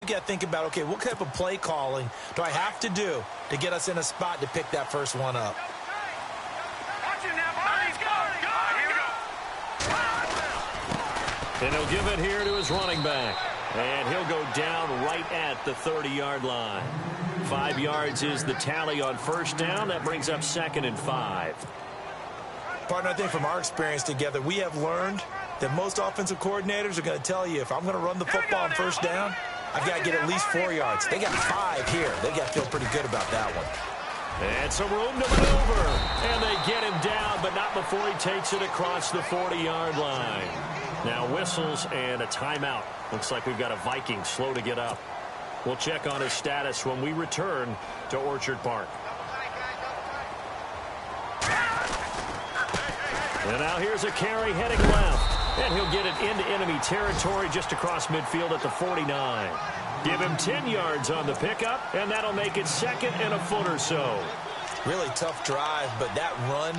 got to think about, okay, what type of play calling do I have to do to get us in a spot to pick that first one up? And he'll give it here to his running back. And he'll go down right at the 30-yard line. 5 yards is the tally on first down. That brings up 2nd and 5. Partner, I think from our experience together, we have learned that most offensive coordinators are going to tell you, if I'm going to run the football on first down, I've got to get at least 4 yards. They got 5 here. They got to feel pretty good about that one. And some room to maneuver. And they get him down, but not before he takes it across the 40-yard line. Now whistles and a timeout. Looks like we've got a Viking slow to get up. We'll check on his status when we return to Orchard Park. And now here's a carry heading left. And he'll get it into enemy territory just across midfield at the 49. Give him 10 yards on the pickup, and that'll make it 2nd and a foot or so. Really tough drive, but that run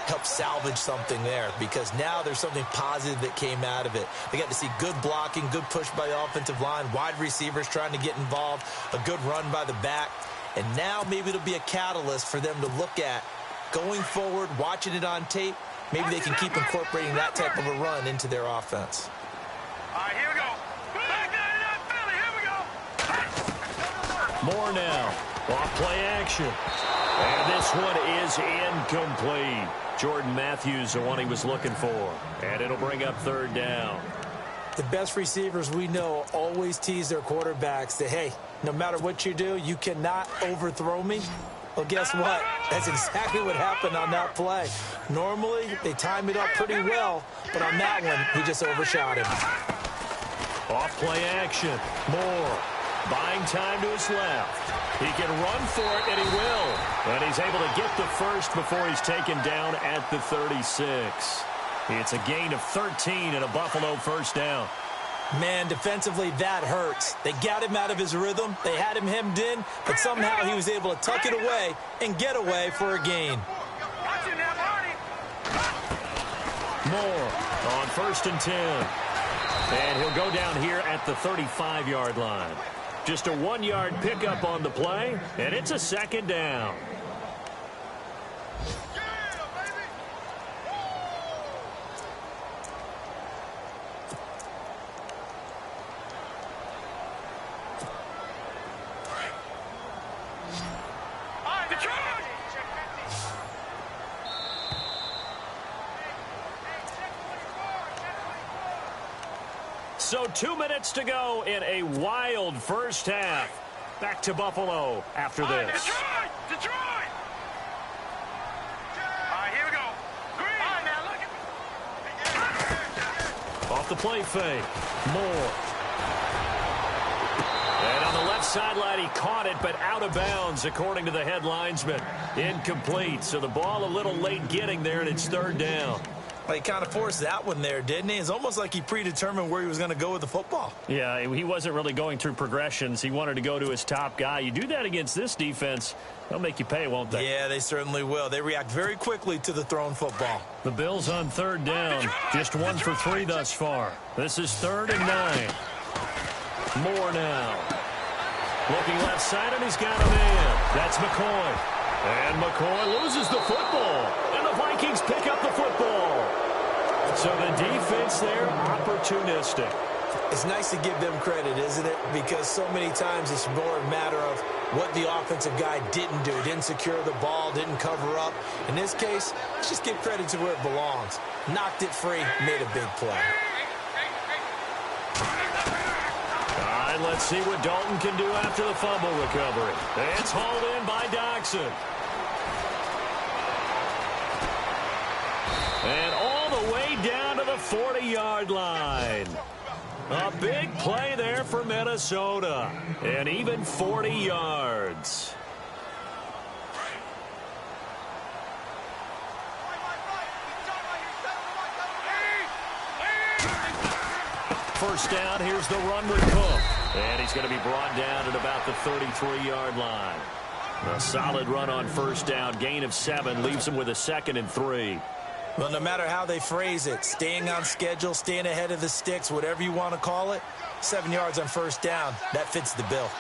helped salvage something there, because now there's something positive that came out of it. They got to see good blocking, good push by the offensive line, wide receivers trying to get involved, a good run by the back. And now maybe it'll be a catalyst for them to look at going forward, watching it on tape. Maybe they can keep incorporating that type of a run into their offense. All right, here we go. Back Philly, here we go. More now. Off play action. And this one is incomplete. Jordan Matthews, the one he was looking for. And it'll bring up 3rd down. The best receivers we know always tease their quarterbacks that, hey, no matter what you do, you cannot overthrow me. Well, guess what? That's exactly what happened on that play. Normally, they time it up pretty well, but on that one, he just overshot him. Off play action. Moore buying time to his left. He can run for it, and he will. And he's able to get the first before he's taken down at the 36. It's a gain of 13 and a Buffalo first down. Man, defensively, that hurts. They got him out of his rhythm. They had him hemmed in, but somehow he was able to tuck it away and get away for a gain. Moore on 1st and 10. And he'll go down here at the 35-yard line. Just a 1-yard pickup on the play, and it's a 2nd down. So 2 minutes to go in a wild first half. Back to Buffalo after this. Detroit! All right, here we go. Green. All right, now look at. Off the play fake. Moore. And on the left sideline, he caught it, but out of bounds, according to the head linesman. Incomplete. So the ball a little late getting there, and it's 3rd down. Well, he kind of forced that one there, didn't he? It's almost like he predetermined where he was going to go with the football. Yeah, he wasn't really going through progressions. He wanted to go to his top guy. You do that against this defense, they'll make you pay, won't they? Yeah, they certainly will. They react very quickly to the thrown football. The Bills on 3rd down. Just 1 for 3 thus far. This is 3rd and 9. Moore now. Looking left side, and he's got a man. That's McCoy. And McCoy loses the football. And the Vikings pick up the football. So the defense there, opportunistic. It's nice to give them credit, isn't it? Because so many times it's more a matter of what the offensive guy didn't do. Didn't secure the ball, didn't cover up. In this case, let's just give credit to where it belongs. Knocked it free, made a big play. All right, let's see what Dalton can do after the fumble recovery. It's hauled in by Doxson. And all the way down to the 40-yard line. A big play there for Minnesota. And even 40 yards. First down, here's the run with Cook. And he's going to be brought down at about the 33-yard line. A solid run on first down. Gain of 7 leaves him with a 2nd and 3. Well, no matter how they phrase it, staying on schedule, staying ahead of the sticks, whatever you want to call it, 7 yards on first down, that fits the bill.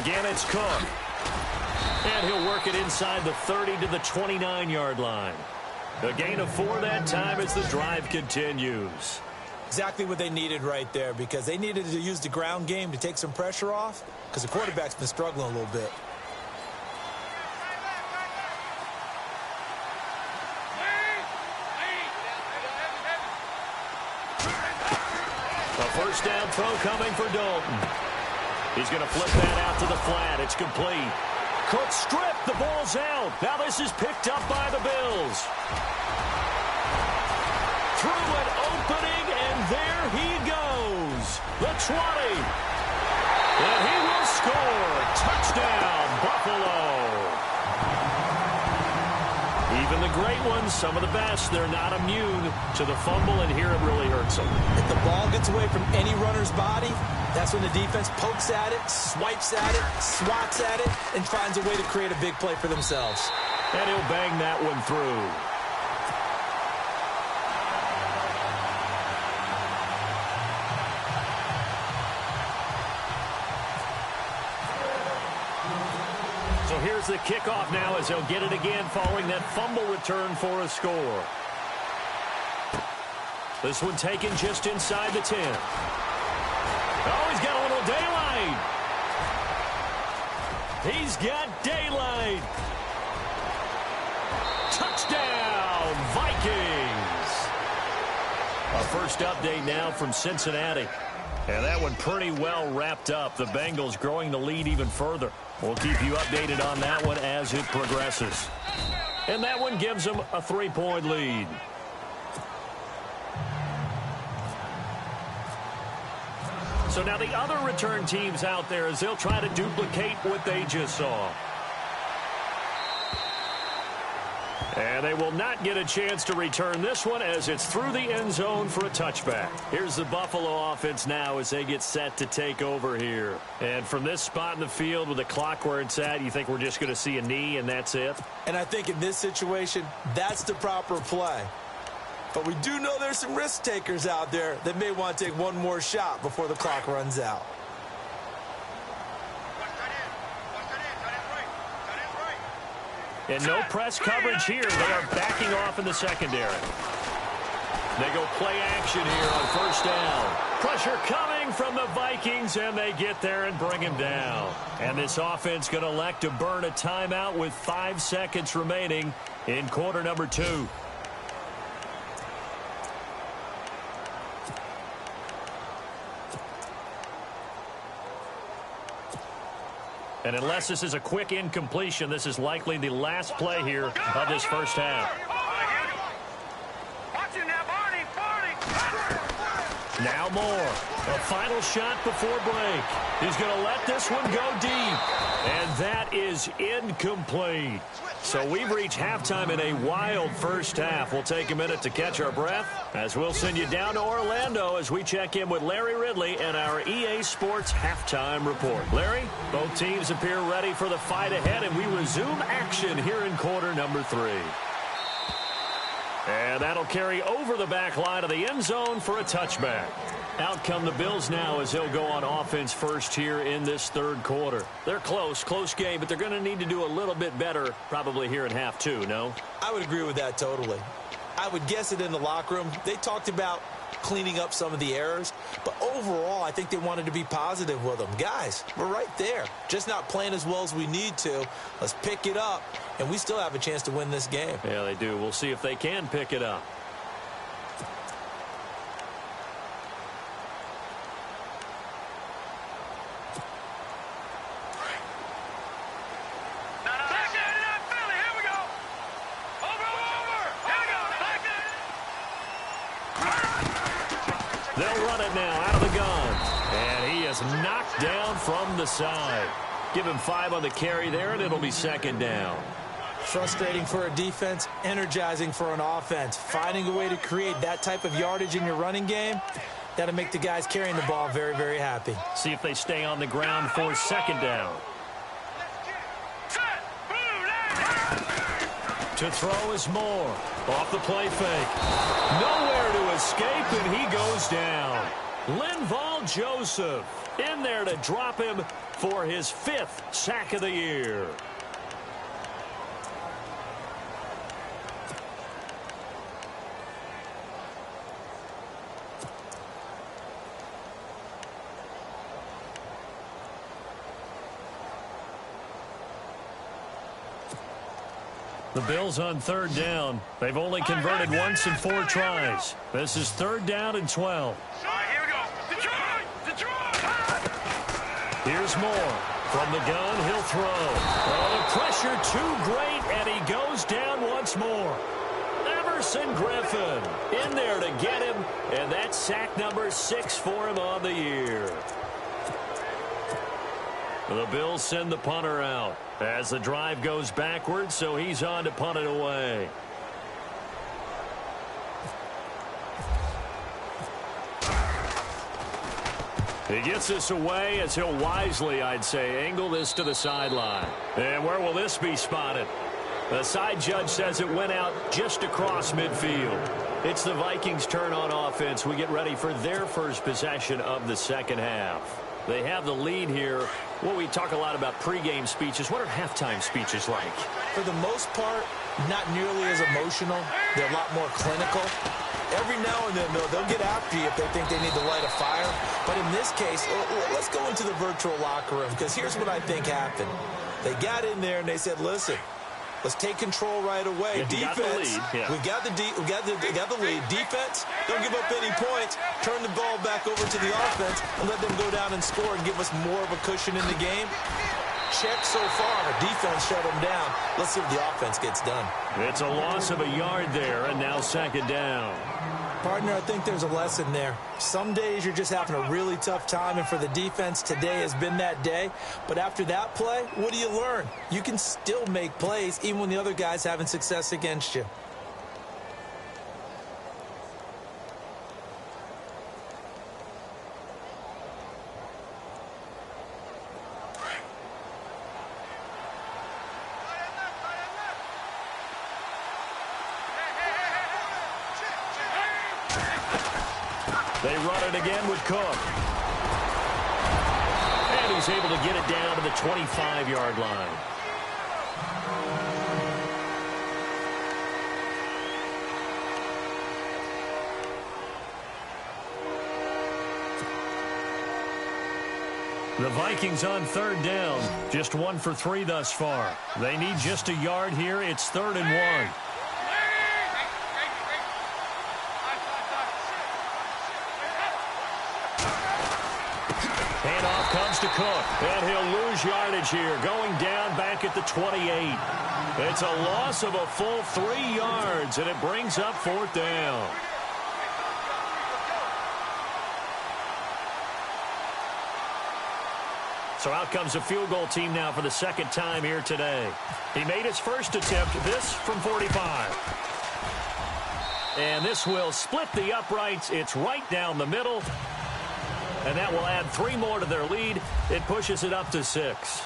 Again, it's Cook. And he'll work it inside the 30 to the 29-yard line. A gain of 4 that time as the drive continues. Exactly what they needed right there, because they needed to use the ground game to take some pressure off, because the quarterback's been struggling a little bit. A first down throw coming for Dalton. He's going to flip that out to the flat. It's complete. Cook stripped. The ball's out. Now this is picked up by the Bills. Through an opening, and there he goes. The 20. And he will score. Touchdown, Buffalo. Even the great ones, some of the best, they're not immune to the fumble, and here it really hurts them. If the ball gets away from any runner's body, that's when the defense pokes at it, swipes at it, swats at it, and finds a way to create a big play for themselves. And he'll bang that one through. So here's the kickoff now as they'll get it again following that fumble return for a score. This one taken just inside the 10. Oh, he's got a little daylight. He's got daylight. Touchdown, Vikings. Our first update now from Cincinnati. And that one pretty well wrapped up. The Bengals growing the lead even further. We'll keep you updated on that one as it progresses. And that one gives them a 3-point lead. So now the other return teams out there as they'll try to duplicate what they just saw. And they will not get a chance to return this one as it's through the end zone for a touchback. Here's the Buffalo offense now as they get set to take over here. And from this spot in the field with the clock where it's at, you think we're just going to see a knee and that's it? And I think in this situation, that's the proper play. But we do know there's some risk takers out there that may want to take one more shot before the clock runs out. And no press coverage here. They are backing off in the secondary. They go play action here on first down. Pressure coming from the Vikings, and they get there and bring him down. And this offense going to elect to burn a timeout with 5 seconds remaining in quarter number 2. And unless this is a quick incompletion, this is likely the last play here of this first half. Now more. A final shot before break. He's going to let this one go deep. And that is incomplete. So we've reached halftime in a wild first half. We'll take a minute to catch our breath as we'll send you down to Orlando as we check in with Larry Ridley and our EA Sports halftime report. Larry, both teams appear ready for the fight ahead, and we resume action here in quarter number 3. And that'll carry over the back line of the end zone for a touchback. Out come the Bills now as they'll go on offense first here in this third quarter. They're close game, but they're going to need to do a little bit better probably here in half 2, no? I would agree with that totally. I would guess it in the locker room. They talked about cleaning up some of the errors, but overall I think they wanted to be positive with them. Guys, we're right there. Just not playing as well as we need to. Let's pick it up, and we still have a chance to win this game. Yeah, they do. We'll see if they can pick it up. They'll run it now out of the gun. And he is knocked down from the side. Give him 5 on the carry there, and it'll be second down. Frustrating for a defense, energizing for an offense. Finding a way to create that type of yardage in your running game, that'll make the guys carrying the ball very, very happy. See if they stay on the ground for second down. To throw is Moore. Off the play fake. Nowhere to escape, and he goes down. Linval Joseph in there to drop him for his 5th sack of the year. The Bills on third down. They've only converted once in 4 tries. This is 3rd down and 12. Here we go. Detroit! Detroit! Here's Moore. From the gun, he'll throw. Oh, the pressure too great, and he goes down once more. Everson Griffin in there to get him, and that's sack number 6 for him on the year. The Bills send the punter out as the drive goes backwards, so he's on to punt it away. He gets this away as he'll wisely, I'd say, angle this to the sideline. And where will this be spotted? The side judge says it went out just across midfield. It's the Vikings' turn on offense. We get ready for their first possession of the second half. They have the lead here. Well, we talk a lot about pregame speeches. What are halftime speeches like? For the most part, not nearly as emotional. They're a lot more clinical. Every now and then, they'll get after you if they think they need to light a fire. But in this case, let's go into the virtual locker room, because here's what I think happened. They got in there and they said, listen, let's take control right away. Yeah, Defense, we got the lead. Defense, don't give up any points. Turn the ball back over to the offense and let them go down and score and give us more of a cushion in the game. Check so far. Defense shut them down. Let's see what the offense gets done. It's a loss of a yard there, and now 2nd down. Partner, I think there's a lesson there. Some days you're just having a really tough time, and for the defense, today has been that day. But after that play, what do you learn? You can still make plays even when the other guy's having success against you. They run it again with Cook. And he's able to get it down to the 25-yard line. The Vikings on 3rd down. Just 1 for 3 thus far. They need just a yard here. It's 3rd and 1. Handoff comes to Cook, and he'll lose yardage here, going down back at the 28. It's a loss of a full 3 yards, and it brings up 4th down. So out comes a field goal team now for the 2nd time here today. He made his first attempt, this from 45. And this will split the uprights. It's right down the middle. And that will add 3 more to their lead. It pushes it up to 6.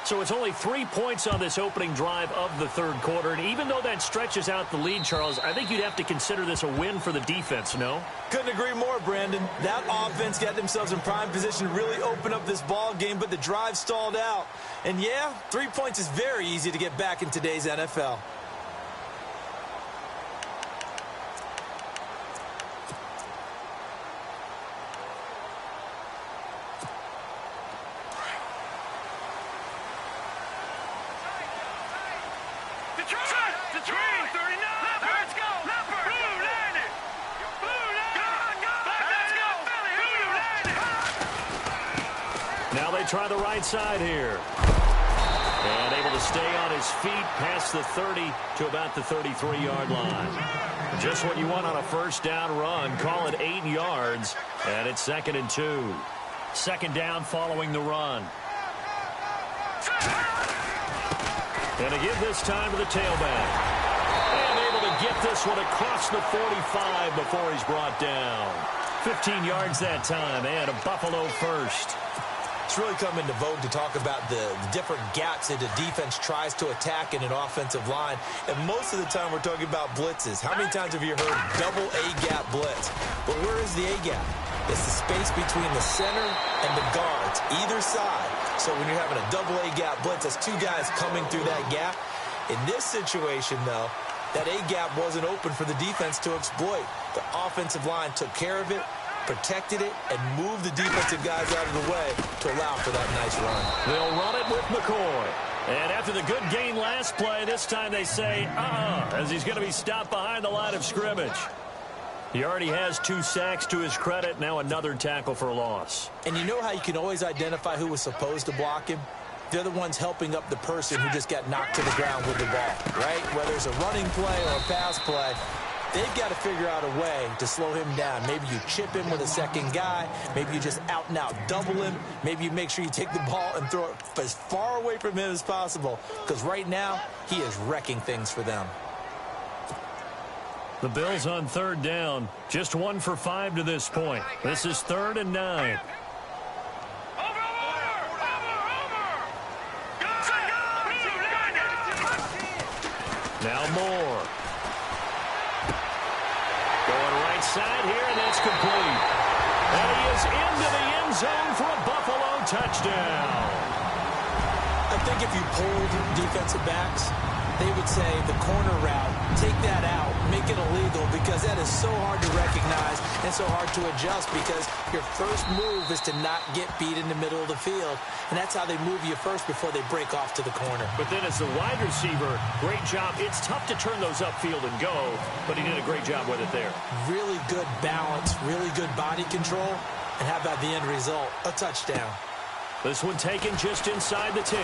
So it's only 3 points on this opening drive of the 3rd quarter. And even though that stretches out the lead, Charles, I think you'd have to consider this a win for the defense, no? Couldn't agree more, Brandon. That offense got themselves in prime position to really open up this ball game, but the drive stalled out. And yeah, 3 points is very easy to get back in today's NFL. Now they try the right side here. And able to stay on his feet past the 30 to about the 33-yard line. Just what you want on a 1st down run. Call it 8 yards. And it's 2nd and 2. 2nd down following the run. And to give this time to the tailback. And able to get this one across the 45 before he's brought down. 15 yards that time, and a Buffalo first. It's really come into vogue to talk about the different gaps that the defense tries to attack in an offensive line. And most of the time we're talking about blitzes. How many times have you heard double A-gap blitz? But where is the A-gap? It's the space between the center and the guards, either side. So when you're having a double A-gap blitz, that's two guys coming through that gap. In this situation, though, that A-gap wasn't open for the defense to exploit. The offensive line took care of it, protected it, and moved the defensive guys out of the way to allow for that nice run. They'll run it with McCoy. And after the good gain last play, this time they say, as he's going to be stopped behind the line of scrimmage. He already has 2 sacks to his credit, now another tackle for loss. And you know how you can always identify who was supposed to block him? They're the ones helping up the person who just got knocked to the ground with the ball, right? Whether it's a running play or a pass play, they've got to figure out a way to slow him down. Maybe you chip him with a second guy. Maybe you just out-and-out double him. Maybe you make sure you take the ball and throw it as far away from him as possible. Because right now, he is wrecking things for them. The Bills on 3rd down. Just 1 for 5 to this point. This is 3rd and 9. Now Moore. Going right side here, and that's complete. And he is into the end zone for a Buffalo touchdown. I think if you pulled defensive backs, they would say the corner route, take that out, make it illegal, because that is so hard to recognize and so hard to adjust, because your first move is to not get beat in the middle of the field. And that's how they move you first before they break off to the corner. But then as the wide receiver, great job. It's tough to turn those upfield and go, but he did a great job with it there. Really good balance, really good body control. And how about the end result? A touchdown. This one taken just inside the 10.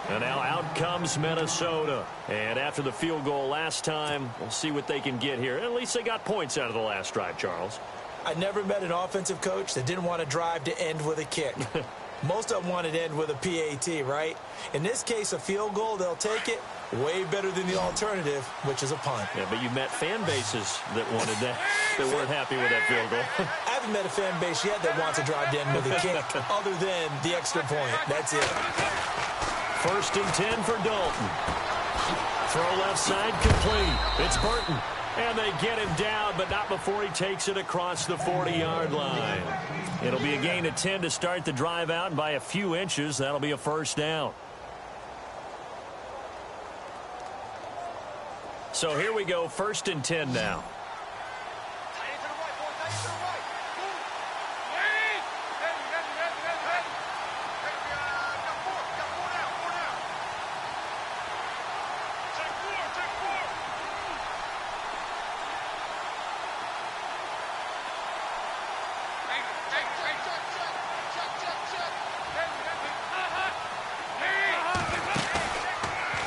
And now out comes Minnesota. And after the field goal last time, we'll see what they can get here. At least they got points out of the last drive, Charles. I never met an offensive coach that didn't want to drive to end with a kick. Most of them wanted to end with a PAT, right? In this case, a field goal, they'll take it. Way better than the alternative, which is a punt. Yeah, but you met fan bases that wanted that, that weren't happy with that field goal. I haven't met a fan base yet that wants to drive to end with a kick, other than the extra point. That's it. 1st and 10 for Dalton. Throw left side complete. It's Burton. And they get him down, but not before he takes it across the 40-yard line. It'll be a gain of 10 to start the drive out, and by a few inches, that'll be a 1st down. So here we go, 1st and 10 now.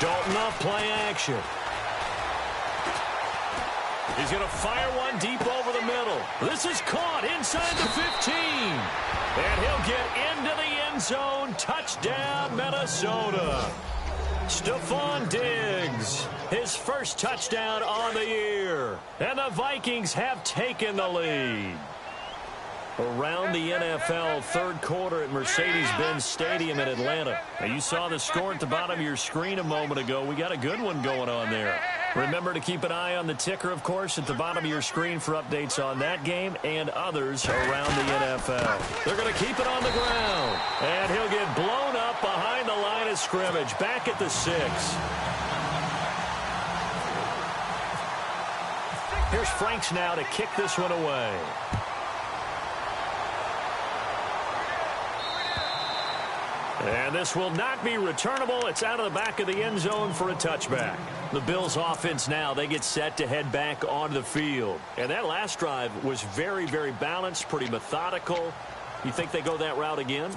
Dalton off play action. He's going to fire one deep over the middle. This is caught inside the 15. And he'll get into the end zone. Touchdown, Minnesota. Stephon Diggs, his first touchdown on the year. And the Vikings have taken the lead. Around the NFL, 3rd quarter at Mercedes-Benz Stadium in Atlanta. Now, you saw the score at the bottom of your screen a moment ago. We got a good one going on there. Remember to keep an eye on the ticker, of course, at the bottom of your screen for updates on that game and others around the NFL. They're going to keep it on the ground. And he'll get blown up behind the line of scrimmage, back at the 6. Here's Franks now to kick this one away. And this will not be returnable. It's out of the back of the end zone for a touchback. The Bills offense now, they get set to head back onto the field. And that last drive was very, very balanced, pretty methodical. You think they go that route again?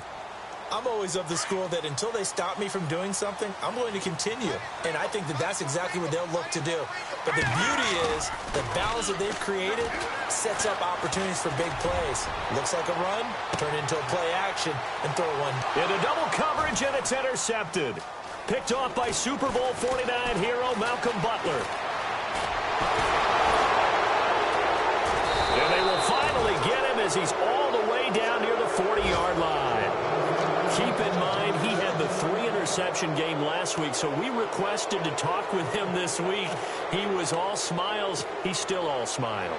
I'm always of the school that until they stop me from doing something, I'm going to continue. And I think that that's exactly what they'll look to do. But the beauty is the balance that they've created sets up opportunities for big plays. Looks like a run, turn into a play action, and throw one. Into double coverage, and it's intercepted. Picked off by Super Bowl 49 hero Malcolm Butler. And they will finally get him as he's all the way down near the 40-yard line. Keep in mind, he had the 3-interception game last week, so we requested to talk with him this week. He was all smiles. He's still all smile.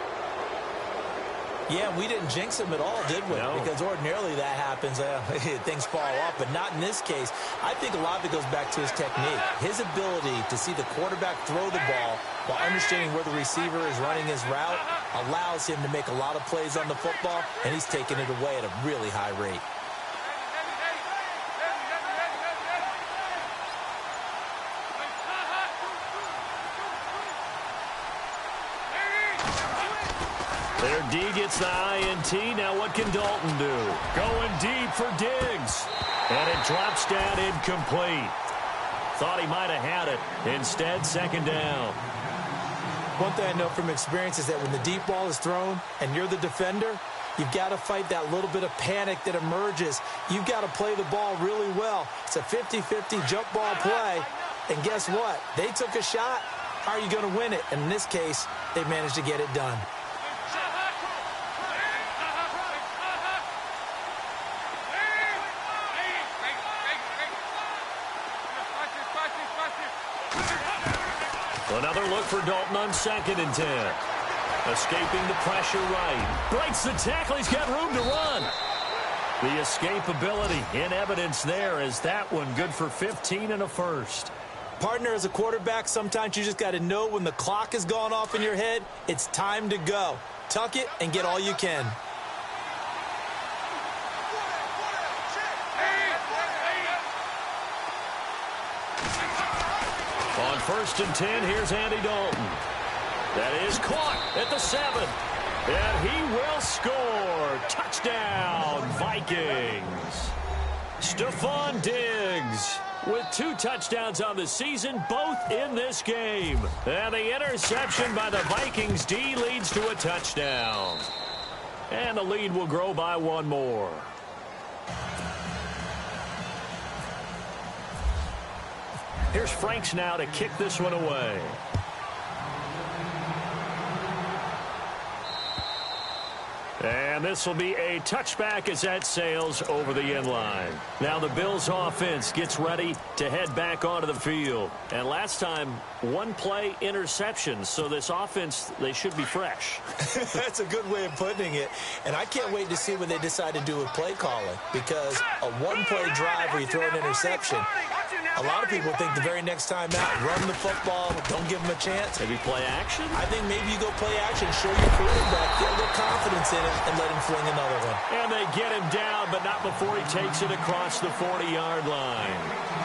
Yeah, we didn't jinx him at all, did we? No. Because ordinarily that happens. Things fall off, but not in this case. I think a lot of it goes back to his technique. His ability to see the quarterback throw the ball while understanding where the receiver is running his route allows him to make a lot of plays on the football, and he's taking it away at a really high rate. Their D gets the INT. Now what can Dalton do? Going deep for Diggs. And it drops down incomplete. Thought he might have had it. Instead, second down. One thing I know from experience is that when the deep ball is thrown and you're the defender, you've got to fight that little bit of panic that emerges. You've got to play the ball really well. It's a 50-50 jump ball play. And guess what? They took a shot. How are you going to win it? And in this case, they managed to get it done. Another look for Dalton on 2nd and 10. Escaping the pressure right. Breaks the tackle. He's got room to run. The escapability in evidence there as that one good for 15 and a first. Partner, as a quarterback, sometimes you just got to know when the clock has gone off in your head, it's time to go. Tuck it and get all you can. On 1st and 10, here's Andy Dalton. That is caught at the 7. And he will score. Touchdown, Vikings. Stephon Diggs with 2 touchdowns on the season, both in this game. And the interception by the Vikings D leads to a touchdown. And the lead will grow by 1 more. Here's Franks now to kick this one away. And this will be a touchback as that sails over the end line. Now the Bills offense gets ready to head back onto the field. And last time, 1-play interception. So this offense, they should be fresh. That's a good way of putting it. And I can't wait to see what they decide to do with play calling. Because a 1-play drive where you throw an interception, a lot of people think the very next time out, run the football, don't give them a chance. Maybe play action? I think maybe you go play action, show your quarterback, get a little confidence in it, and let him fling another one. And they get him down, but not before he takes it across the 40-yard line.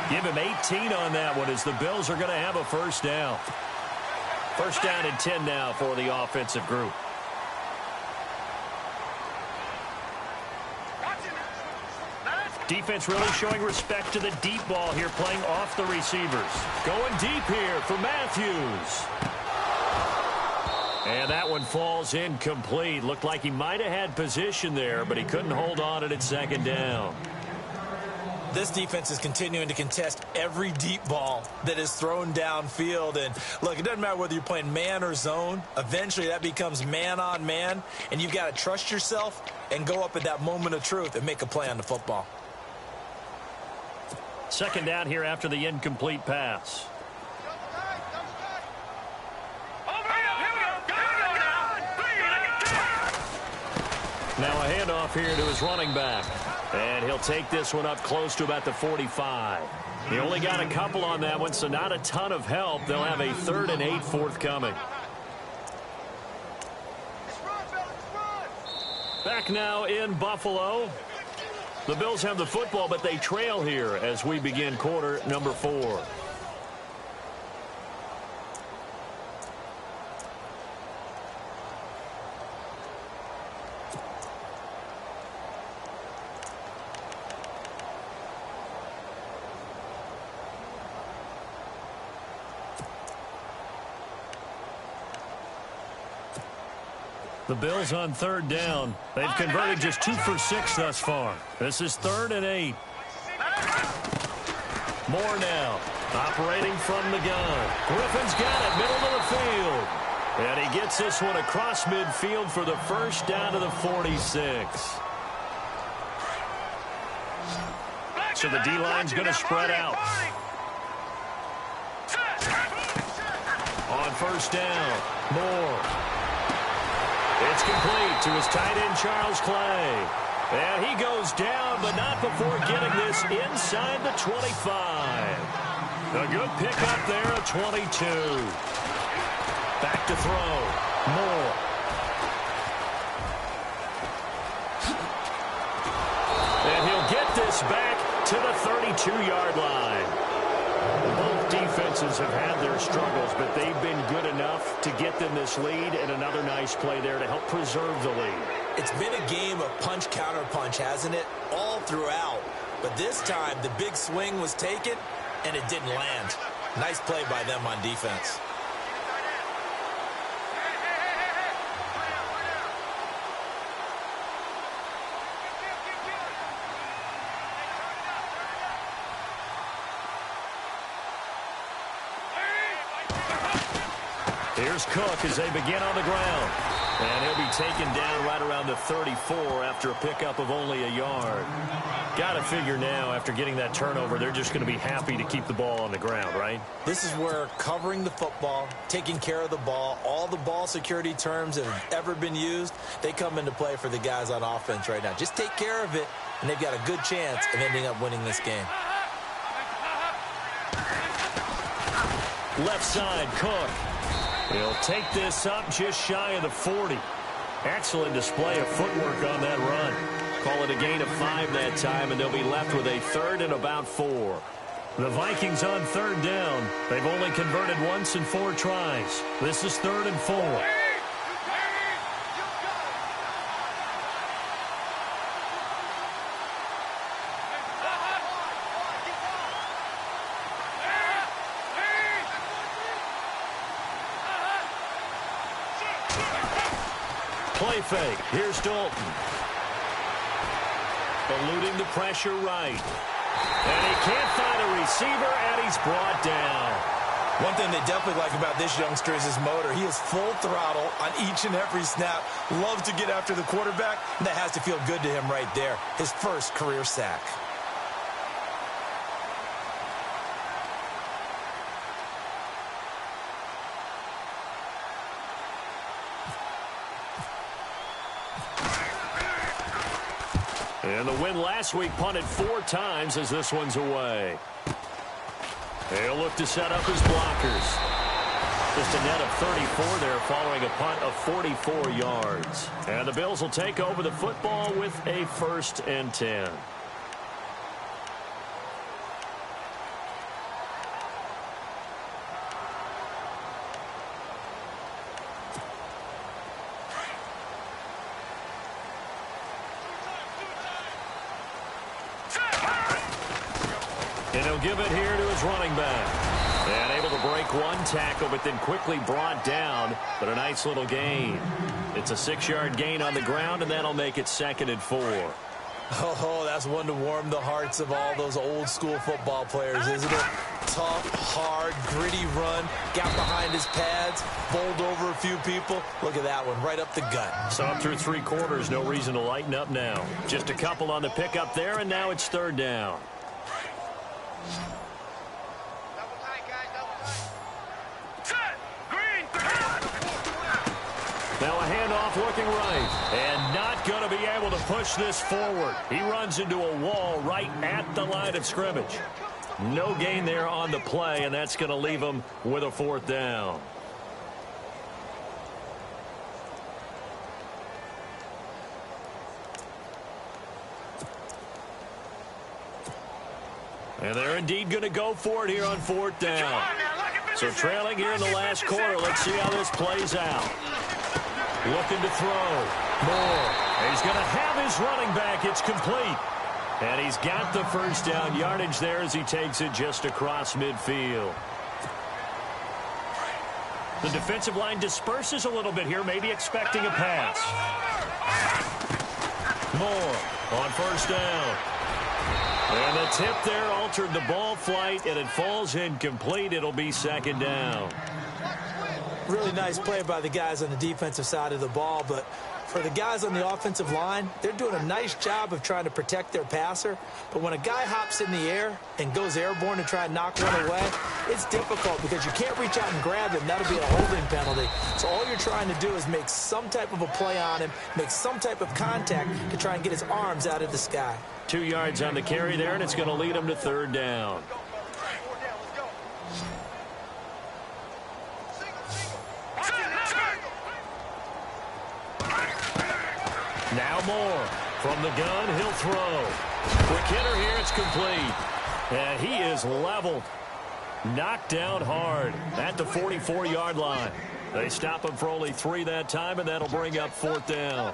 Give him 18 on that one as the Bills are going to have a first down. First down and 10 now for the offensive group. Defense really showing respect to the deep ball here, playing off the receivers. Going deep here for Matthews. And that one falls incomplete. Looked like he might have had position there, but he couldn't hold on at second down. This defense is continuing to contest every deep ball that is thrown downfield. And, look, it doesn't matter whether you're playing man or zone. Eventually, that becomes man-on-man, and you've got to trust yourself and go up at that moment of truth and make a play on the football. Second down here after the incomplete pass. Now a handoff here to his running back. And he'll take this one up close to about the 45. He only got a couple on that one, so not a ton of help. They'll have a 3rd and 8 forthcoming. Back now in Buffalo. The Bills have the football, but they trail here as we begin quarter number 4. The Bills on third down. They've converted just 2 for 6 thus far. This is 3rd and 8. Moore now, operating from the gun. Griffin's got it, middle of the field. And he gets this one across midfield for the first down to the 46. So the D-line's going to spread out. On first down, Moore. It's complete to his tight end, Charles Clay. And he goes down, but not before getting this inside the 25. A good pickup there at 22. Back to throw. Moore. And he'll get this back to the 32-yard line. Both defenses have had their struggles, but they've been good enough to get them this lead, and another nice play there to help preserve the lead. It's been a game of punch-counter-punch, hasn't it? All throughout. But this time, the big swing was taken, and it didn't land. Nice play by them on defense. Here's Cook as they begin on the ground. And he'll be taken down right around the 34 after a pickup of only a yard. Got to figure now, after getting that turnover, they're just going to be happy to keep the ball on the ground, right? This is where covering the football, taking care of the ball, all the ball security terms that have ever been used, they come into play for the guys on offense right now. Just take care of it, and they've got a good chance of ending up winning this game. Left side, Cook. He'll take this up just shy of the 40. Excellent display of footwork on that run. Call it a gain of 5 that time, and they'll be left with a 3rd and about 4. The Vikings on third down. They've only converted once in 4 tries. This is 3rd and 4. Play fake. Here's Dalton. Eluding the pressure right. And he can't find a receiver, and he's brought down. One thing they definitely like about this youngster is his motor. He is full throttle on each and every snap. Loves to get after the quarterback, and that has to feel good to him right there. His first career sack. And the win last week punted 4 times as this one's away. They'll look to set up his blockers. Just a net of 34 there following a punt of 44 yards. And the Bills will take over the football with a 1st and 10. And he'll give it here to his running back. And able to break one tackle, but then quickly brought down. But a nice little gain. It's a 6-yard gain on the ground, and that'll make it 2nd and 4. Oh, that's one to warm the hearts of all those old-school football players, isn't it? Tough, hard, gritty run. Got behind his pads, bowled over a few people. Look at that one, right up the gut. So up through 3 quarters, no reason to lighten up now. Just a couple on the pickup there, and now it's 3rd down. Now a handoff looking right, and not going to be able to push this forward. He runs into a wall right at the line of scrimmage. No gain there on the play, and that's going to leave him with a 4th down. And they're indeed going to go for it here on 4th down. So trailing here in the last quarter. Let's see how this plays out. Looking to throw. Moore. He's going to have his running back. It's complete. And he's got the 1st down yardage there as he takes it just across midfield. The defensive line disperses a little bit here, maybe expecting a pass. Moore on first down. And the tip there altered the ball flight, and it falls incomplete. It'll be second down. Really nice play by the guys on the defensive side of the ball, but for the guys on the offensive line, they're doing a nice job of trying to protect their passer. But when a guy hops in the air and goes airborne to try and knock one away, it's difficult because you can't reach out and grab him. That'll be a holding penalty. So all you're trying to do is make some type of a play on him, make some type of contact to try and get his arms out of the sky. 2 yards on the carry there, and it's going to lead him to third down. Now Moore from the gun, he'll throw. Quick hitter here, it's complete. And he is leveled. Knocked down hard at the 44-yard line. They stop him for only 3 that time, and that'll bring up fourth down.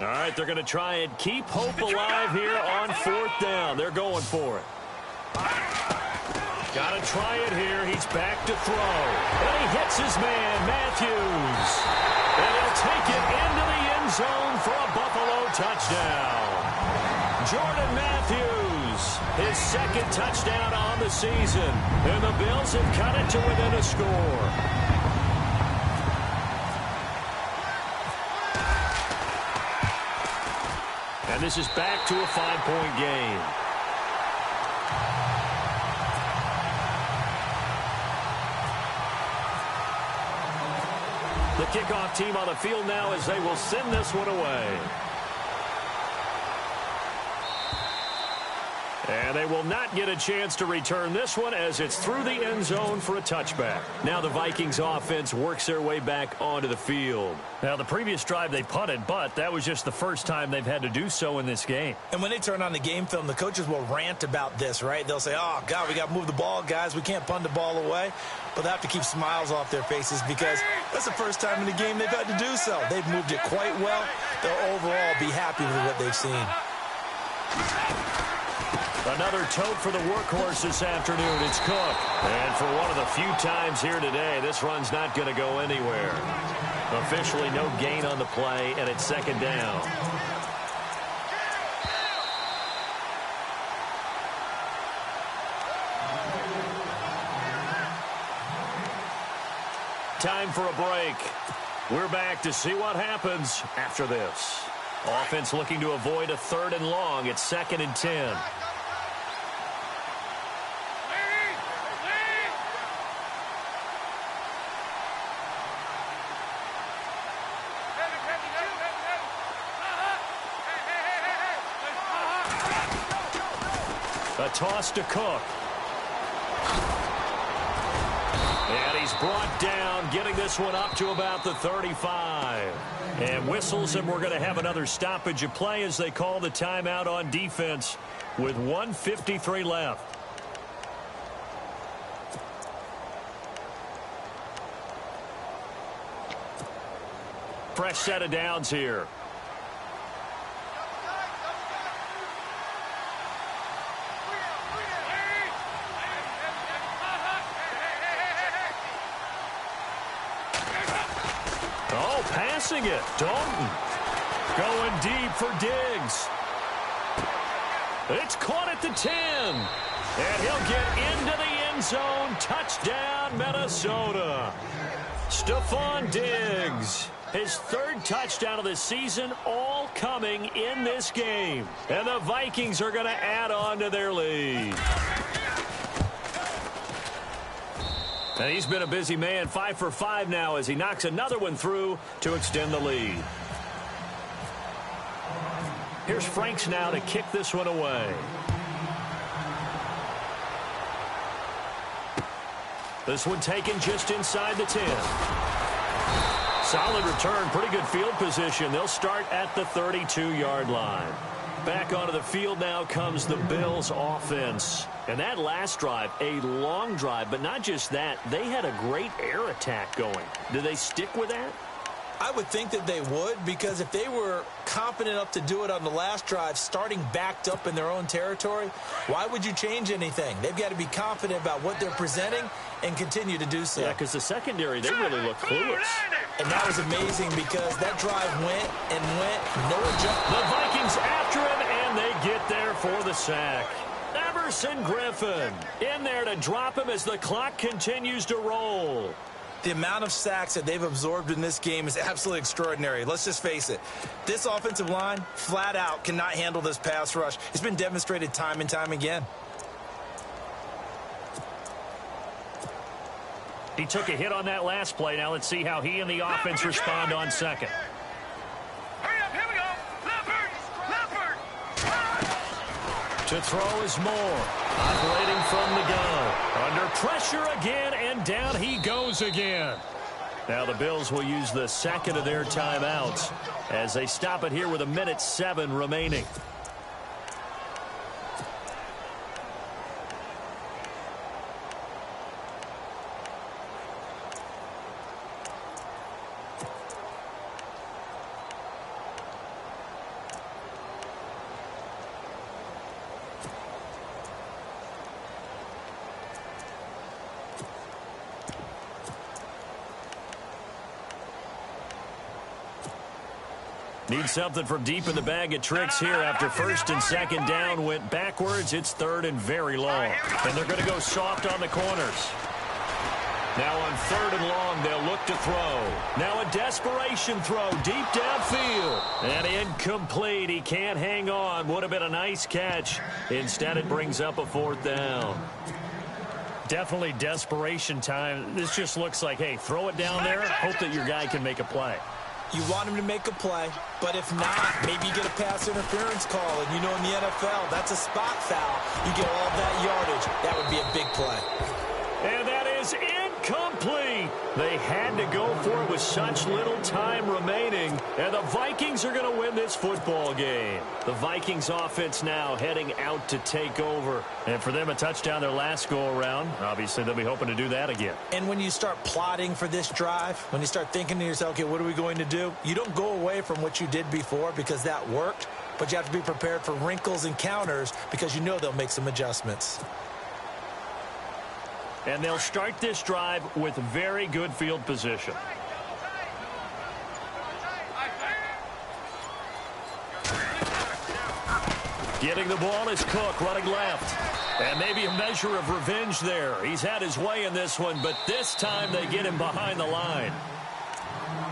All right, they're going to try and keep hope alive here on fourth down. They're going for it. Got to try it here. He's back to throw. And he hits his man, Matthews. And he'll take it into the end zone for a Buffalo touchdown. Jordan Matthews, his second touchdown on the season. And the Bills have cut it to within a score. And this is back to a 5-point game. The kickoff team on the field now as they will send this one away. And they will not get a chance to return this one as it's through the end zone for a touchback. Now the Vikings offense works their way back onto the field. Now the previous drive they punted, but that was just the first time they've had to do so in this game. And when they turn on the game film, the coaches will rant about this, right? They'll say, oh, God, we got to move the ball, guys. We can't punt the ball away. But they have to keep smiles off their faces because that's the first time in the game they've had to do so. They've moved it quite well. They'll overall be happy with what they've seen. Another tote for the workhorse this afternoon. It's Cook. And for one of the few times here today, this run's not going to go anywhere. Officially no gain on the play, and it's second down. Time for a break. We're back to see what happens after this. Offense looking to avoid a 3rd and long. It's 2nd and 10. A toss to Cook. And he's brought down, getting this one up to about the 35. And whistles, and we're going to have another stoppage of play as they call the timeout on defense with 1:53 left. Fresh set of downs here. Passing it. Dalton going deep for Diggs. It's caught at the 10. And he'll get into the end zone. Touchdown, Minnesota. Stephon Diggs. His 3rd touchdown of the season, all coming in this game. And the Vikings are going to add on to their lead. And he's been a busy man, 5 for 5 now as he knocks another one through to extend the lead. Here's Franks now to kick this one away. This one taken just inside the 10. Solid return, pretty good field position. They'll start at the 32-yard line. Back onto the field now comes the Bills offense. And that last drive, a long drive, but not just that, they had a great air attack going. Do they stick with that? I would think that they would, because if they were confident enough to do it on the last drive, starting backed up in their own territory, why would you change anything? They've got to be confident about what they're presenting and continue to do so. Yeah, because the secondary, they really look clueless. And that was amazing because that drive went and went, no adjustment. The Vikings after him, and they get there for the sack. Everson Griffin in there to drop him as the clock continues to roll. The amount of sacks that they've absorbed in this game is absolutely extraordinary. Let's just face it. This offensive line, flat out, cannot handle this pass rush. It's been demonstrated time and time again. He took a hit on that last play. Now let's see how he and the offense respond on second. Hurry up, here we go. Leopard. To throw is Moore. Operating from the gun. Under pressure again, and down he goes again. Now the Bills will use the second of their timeouts as they stop it here with 1:07 remaining. Need something from deep in the bag of tricks here after first and second down went backwards. It's third and very long. And they're going to go soft on the corners. Now on third and long, they'll look to throw. Now a desperation throw deep downfield. And incomplete. He can't hang on. Would have been a nice catch. Instead, it brings up a fourth down. Definitely desperation time. This just looks like, hey, throw it down there. Hope that your guy can make a play. You want him to make a play, but if not, maybe you get a pass interference call. And you know in the NFL, that's a spot foul. You get all that yardage. That would be a big play. And that is incomplete. They had to go for it with such little time remaining. And the Vikings are going to win this football game. The Vikings offense now heading out to take over. And for them, a touchdown their last go-around. Obviously, they'll be hoping to do that again. And when you start plotting for this drive, when you start thinking to yourself, okay, what are we going to do? You don't go away from what you did before because that worked. But you have to be prepared for wrinkles and counters because you know they'll make some adjustments. And they'll start this drive with very good field position. Getting the ball is Cook running left. And maybe a measure of revenge there. He's had his way in this one, but this time they get him behind the line.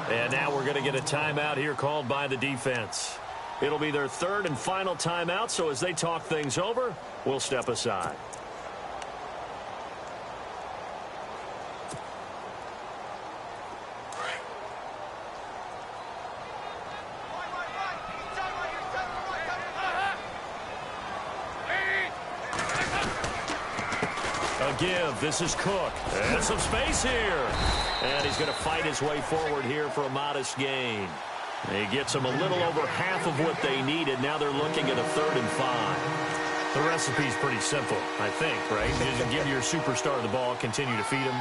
And now we're going to get a timeout here called by the defense. It'll be their third and final timeout, so as they talk things over, we'll step aside. Give. This is Cook. And some space here. And he's going to fight his way forward here for a modest gain. He gets them a little over half of what they needed. Now they're looking at a 3rd and 5. The recipe's pretty simple, I think, right? You just give your superstar the ball, continue to feed him.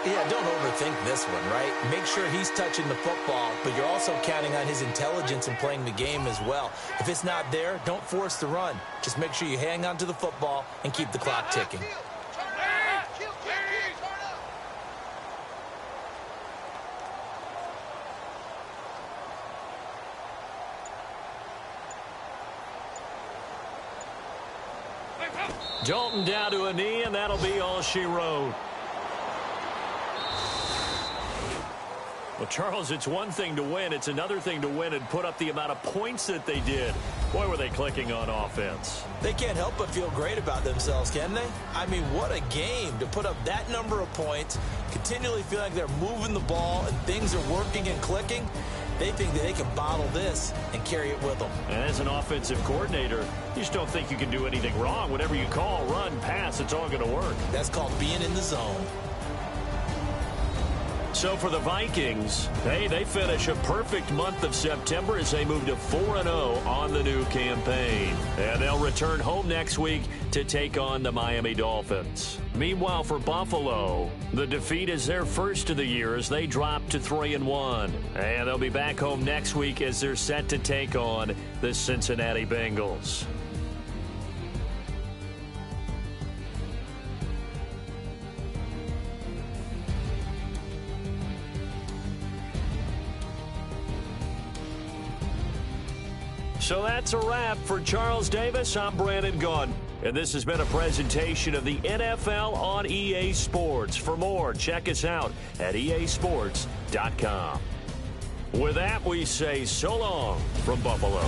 Yeah, don't overthink this one, right? Make sure he's touching the football, but you're also counting on his intelligence in playing the game as well. If it's not there, don't force the run. Just make sure you hang on to the football and keep the clock ticking. Dalton down to a knee, and that'll be all she wrote. Well, Charles, it's one thing to win. It's another thing to win and put up the amount of points that they did. Boy, were they clicking on offense. They can't help but feel great about themselves, can they? I mean, what a game to put up that number of points, continually feel like they're moving the ball and things are working and clicking. They think that they can bottle this and carry it with them. And as an offensive coordinator, you just don't think you can do anything wrong. Whatever you call, run, pass, it's all going to work. That's called being in the zone. So for the Vikings, hey, they finish a perfect month of September as they move to 4-0 on the new campaign. And they'll return home next week to take on the Miami Dolphins. Meanwhile, for Buffalo, the defeat is their first of the year as they drop to 3-1. And they'll be back home next week as they're set to take on the Cincinnati Bengals. So that's a wrap. For Charles Davis, I'm Brandon Gaudin. And this has been a presentation of the NFL on EA Sports. For more, check us out at easports.com. With that, we say so long from Buffalo.